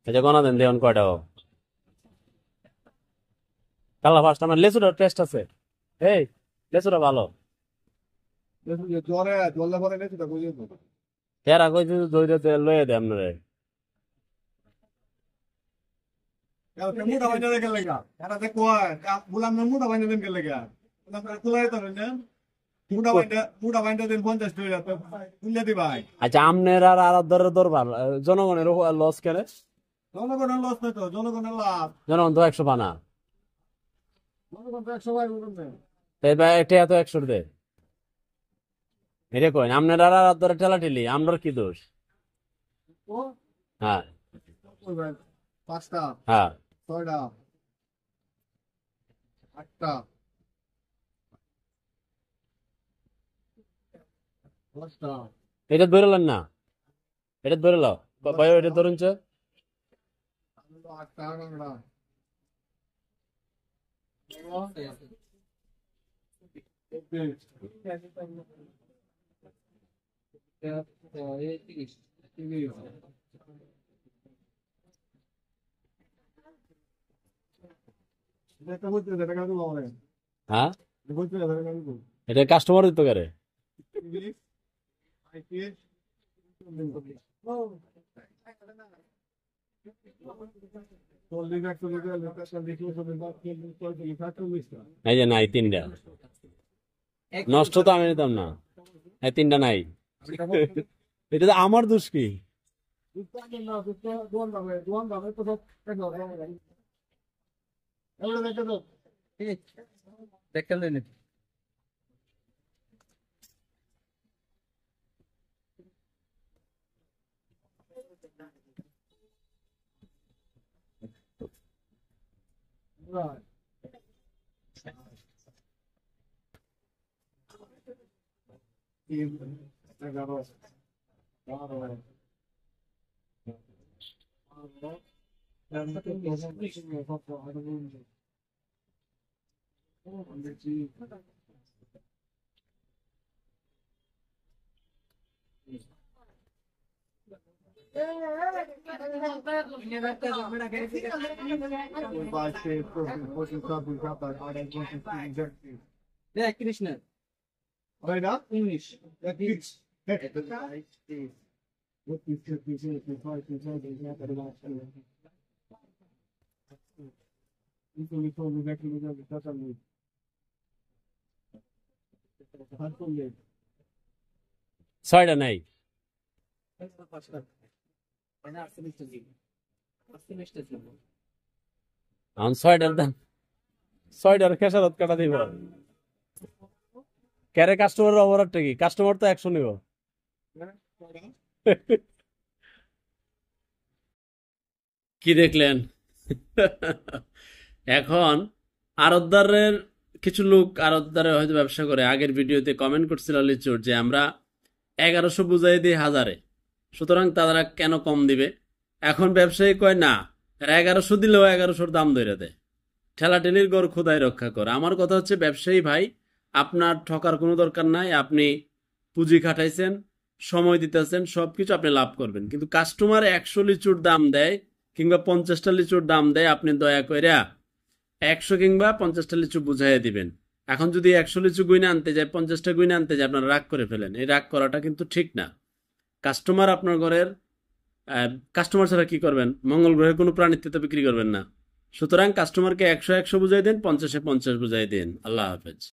এই যে গনা দেন দেন কয়টা কালা ফার্স্ট আমার লেসুটার টেস্ট আছে। এই লেসুটা ভালো। তেরা কই দইতে লয়ে দে আপনারে। আচ্ছা আমনের আর আরাধ্যার দরবার জনগণের লস কেন? জনগণের লস নাই তো, জনগণের লাভ। জনগণ তো 100 পানা, জনগণ তো 100 ভাই বলুন না। তাই ভাই এটা এত 100 দে। এটা কই আমনের আর আরাধ্যার ঠেলা ঠেলি আমরার কি দোষ? ও হ্যাঁ ওই ভাই 5টা হ্যাঁ 6টা 8টা 10টা এটা ধরলেন না, এটা ধরে লাও ভাই, এটা ধরুন চে। 8টা 9টা এটা বলতে এটা কাজ করে। হ্যাঁ বলতে এটা কাজ করে। এটা কাস্টমার দিতে পারে। ইংলিশ আইপিএস এই যে নাই তিনটা, নষ্ট তো আমি নিতাম না। এই তিনটা নাই, এটা তো আমার দোষ কি? Right. Krishna. Right now, English. English. ছয়টা নাই। এখন ছয়টার দাম, ছয়টার খেসারত কাটা দিব। ক্যারে কাস্টমারের অবরারটা কি? কাস্টমার তো 100 নিব। কি দেখলেন? এখন আড়তদারের কিছু লোক আড়তদারে হয়তো ব্যবসা করে, আগের ভিডিওতে কমেন্ট করছিল লিচুর যে আমরা 1100 বুঝাই দিই 1000-এ, সুতরাং তারা কেন কম দিবে? এখন ব্যবসায়ী কয় না, 1100 দিলেও 1100-র দাম ধরে দেয়। ঠেলাঠেলির গড় খোদাই রক্ষা করে। আমার কথা হচ্ছে ব্যবসায়ী ভাই, আপনার ঠকার কোনো দরকার নাই। আপনি পুঁজি খাটাইছেন, সময় দিতেছেন, সবকিছু আপনি লাভ করবেন। কিন্তু কাস্টমার 100 লিচুর দাম দেয় কিংবা 50টা লিচুর দাম দেয়, আপনি দয়া করে 100 কিংবা 50টা লিচু বুঝাইয়া দিবেন। এখন যদি 100 লিচু গুইনা আনতে যায়, 50টা গুইনা আনতে যায়, আপনারা রাগ করে ফেলেন। এই রাগ করাটা কিন্তু ঠিক না। কাস্টমার আপনার ঘরের কাস্টমার ছাড়া কি করবেন? মঙ্গল গ্রহের কোনো প্রাণীতে তো বিক্রি করবেন না। সুতরাং কাস্টমারকে 100 বুঝাই দেন, 50-এ 50 বুঝাই দেন। আল্লাহ হাফেজ।